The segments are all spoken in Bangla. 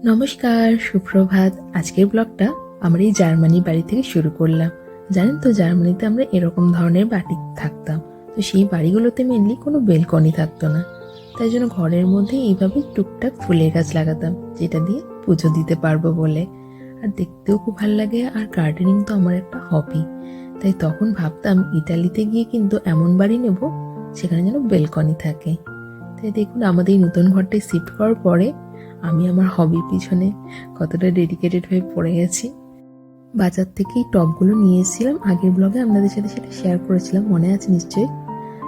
নমস্কার, সুপ্রভাত। আজকের ব্লগটা আমরা এই জার্মানি বাড়ি থেকে শুরু করলাম। জানেন তো, জার্মানিতে আমরা এরকম ধরনের বাড়ি থাকতাম। তো সেই বাড়িগুলোতে মেনলি কোনো বেলকনি থাকতো না, তাই জন্য ঘরের মধ্যে এইভাবে টুকটাক ফুলের গাছ লাগাতাম, যেটা দিয়ে পুজো দিতে পারবো বলে। আর দেখতেও খুব ভালো লাগে, আর গার্ডেনিং তো আমার একটা হবি। তাই তখন ভাবতাম ইতালিতে গিয়ে কিন্তু এমন বাড়ি নেব সেখানে যেন বেলকনি থাকে। তাই দেখুন, আমাদের এই নতুন ঘরটায় শিফট করার পরে আমি আমার হবির পিছনে কতটা ডেডিকেটেড হয়ে পড়ে গেছি। বাজার থেকে এই টবগুলো নিয়ে এসেছিলাম, আগের ব্লগে আপনাদের সাথে সেটা শেয়ার করেছিলাম, মনে আছে নিশ্চয়ই।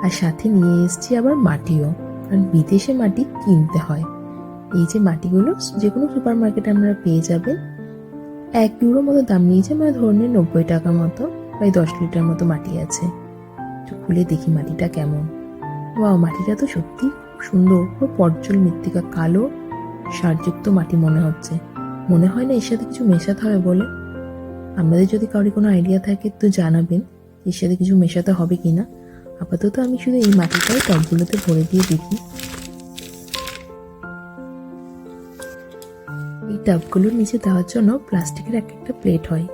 আর সাথে নিয়ে এসেছি আবার মাটিও, কারণ বিদেশে মাটি কিনতে হয়। এই যে মাটিগুলো যে কোনো সুপার মার্কেটে আপনারা পেয়ে যাবেন। 1 ইউরো মতো দাম নিয়েছে, মানে ধরুন 90 টাকা মতো। প্রায় 10 লিটার মতো মাটি আছে। একটু খুলে দেখি মাটিটা কেমন। ওয়াও, মাটিটা তো সত্যি সুন্দর, পুরো পর্জল মৃত্তিকা, কালো সারযুক্ত মাটি মনে হচ্ছে। মনে হয় না এর সাথে কিছু মেশাতে হবে বলে। আপনাদের যদি কারোর কোনো আইডিয়া থাকে তো জানাবেন এর সাথে কিছু মেশাতে হবে কিনা। আপাতত আমি শুধু এই মাটিটাই টবগুলোতে ভরে দিয়ে দেখি। এই টবগুলোর নিচে দেওয়ার জন্য প্লাস্টিকের একটা প্লেট হয়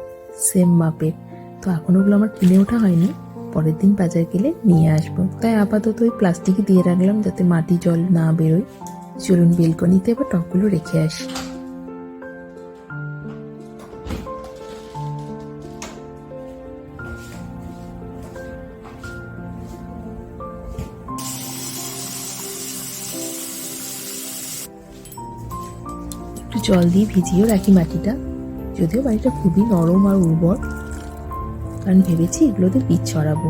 সেম মাপের। তো এখন ওগুলো আমার কিনে ওঠা হয়নি, পরের দিন বাজার গেলে নিয়ে আসবো। তাই আপাতত ওই প্লাস্টিকই দিয়ে রাখলাম, যাতে মাটি জল না বেরোয়। চলুন বেলকনিতে এবার টবগুলো রেখে আসি। একটু জল দিয়ে ভিজিয়েও রাখি মাটিটা, যদিও বাড়িটা খুবই নরম আর উর্বর, কারণ ভেবেছি এগুলোতে বীজ ছড়াবো।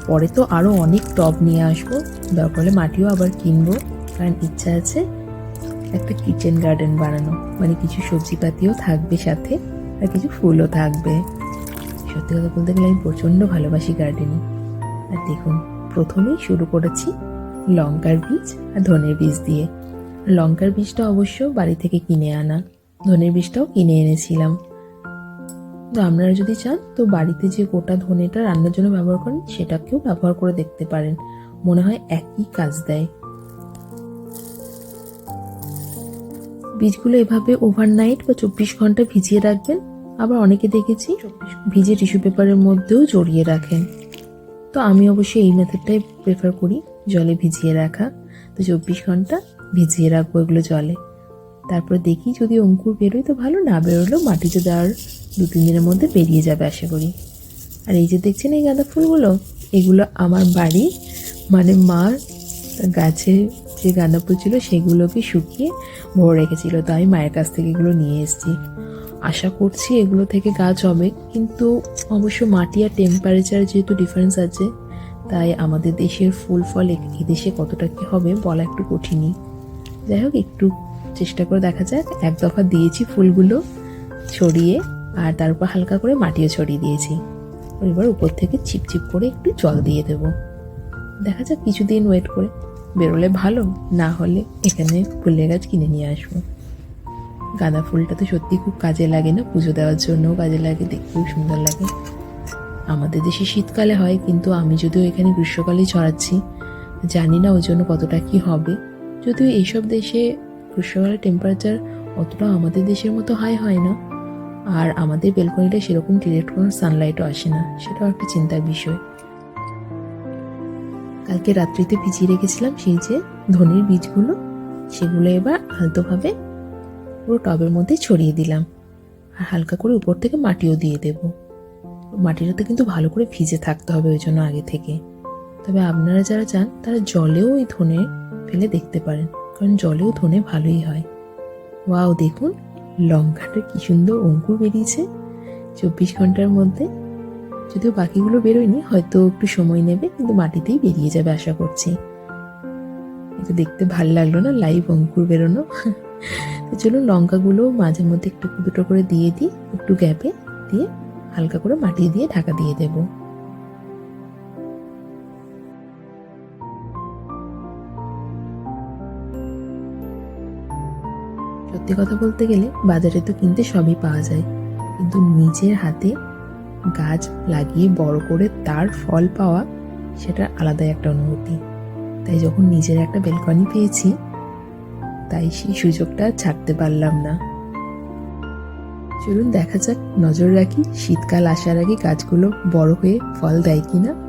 পরে তো আরো অনেক টব নিয়ে আসবো, দরকার হলে মাটিও আবার কিনবো, কারণ ইচ্ছা আছে একটা কিচেন গার্ডেন বানানো, মানে কিছু সবজিপাতিও থাকবে সাথে, আর কিছু ফুলও থাকবে। সত্যি কথা বলতে গেলে আমি প্রচন্ড ভালোবাসি গার্ডেনিং। আর দেখুন, প্রথমেই শুরু করেছি লঙ্কার বীজ আর ধনের বীজ দিয়ে। লঙ্কার বীজটা অবশ্য বাড়ি থেকে কিনে আনা, ধনের বীজটাও কিনে এনেছিলাম। তো আপনারা যদি চান তো বাড়িতে যে গোটা ধনেটা রান্নার জন্য ব্যবহার করেন সেটাকেও ব্যবহার করে দেখতে পারেন, মনে হয় একই কাজ দেয়। বীজগুলো এভাবে ওভারনাইট বা 24 ঘন্টা ভিজিয়ে রাখবেন। আবার অনেকে দেখেছি ভিজে টিস্যু পেপারের মধ্যেও জড়িয়ে রাখেন। তো আমি অবশ্যই এই মেথডটাই প্রেফার করি, জলে ভিজিয়ে রাখা। তো 24 ঘন্টা ভিজিয়ে রাখবো এগুলো জলে। তারপরে দেখি যদি অঙ্কুর বেরোয় তো ভালো, না বেরোলেও মাটিতে দেওয়ার 2-3 দিনের মধ্যে বেরিয়ে যাবে আশা করি। আর এই যে দেখছেন এই গাঁদা ফুলগুলো, এগুলো আমার বাড়ি, মানে মা গাছে যে গাঁদা ফুল ছিল সেগুলোকে শুকিয়ে ভরে রেখেছিল, তো আমি মায়ের কাছ থেকে এগুলো নিয়ে এসেছি। আশা করছি এগুলো থেকে গাছ হবে, কিন্তু অবশ্য মাটি আর টেম্পারেচার যেহেতু ডিফারেন্স আছে, তাই আমাদের দেশের ফুল ফল এদেশে কতটা কি হবে বলা একটু কঠিনই। যাই হোক, একটু চেষ্টা করে দেখা যাক। এক দফা দিয়েছি ফুলগুলো ছড়িয়ে, আর তার উপর হালকা করে মাটিও ছড়িয়ে দিয়েছি। এবার উপর থেকে চিপচিপ করে একটু জল দিয়ে দেব। দেখা যাক কিছুদিন ওয়েট করে, বেরোলে ভালো, না হলে এখানে ফুলের গাছ কিনে নিয়ে আসবো। গাঁদা ফুলটা তো সত্যি খুব কাজে লাগে, না পুজো দেওয়ার জন্যও কাজে লাগে, দেখতেও সুন্দর লাগে। আমাদের দেশে শীতকালে হয়, কিন্তু আমি যদিও এখানে গ্রীষ্মকালেই ছড়াচ্ছি, জানি না ওই জন্য কতটা কি হবে। যদিও এইসব দেশে গ্রীষ্মকালের টেম্পারেচার অতটা আমাদের দেশের মতো হাই হয় না, আর আমাদের বেলকনিটা সেরকম ডিরেক্ট কোনো সানলাইটও আসে না, সেটাও একটা চিন্তার বিষয়। কালকে রাত্রিতে ভিজিয়ে রেখেছিলাম সেই যে ধনের বীজগুলো, সেগুলো এবার আলতোভাবে পুরো টবের মধ্যে ছড়িয়ে দিলাম, আর হালকা করে উপর থেকে মাটিও দিয়ে দেব। মাটিটাতে কিন্তু ভালো করে ভিজে থাকতে হবে ওই জন্য আগে থেকে। তবে আপনারা যারা চান তারা জলেও এই ধনে ফেলে দেখতে পারেন, কারণ জলেও ধনে ভালোই হয়। ওয়াও, দেখুন লঙ্কাটা কি সুন্দর অঙ্কুর বেরিয়েছে 24 ঘন্টার মধ্যে। যদিও বাকিগুলো বেরোয়নি, হয়তো একটু সময় নেবে, কিন্তু মাটিতেই বেরিয়ে যাবে আশা করছি। এটা দেখতে ভালো লাগলো না, লাইভ অঙ্কুর বেরোনো। তো চলুন লঙ্কাগুলো মাঝে মধ্যে একটু দুটো করে দিয়ে দিই, একটু গ্যাপে দিয়ে হালকা করে মাটি দিয়ে ঢাকা দিয়ে দেব। সত্যি কথা বলতে গেলে বাজারে তো কিনতে সবই পাওয়া যায়, কিন্তু নিজের হাতে গাছ লাগিয়ে বড় করে তার ফল পাওয়া, সেটা আলাদাই একটা অনুভূতি। তাই যখন নিজের একটা বেলকনি পেয়েছি তাই সেই সুযোগটা আর ছাড়তে পারলাম না। চলুন দেখা যাক, নজর রাখি শীতকাল আসার আগে গাছগুলো বড় হয়ে ফল দেয় কিনা।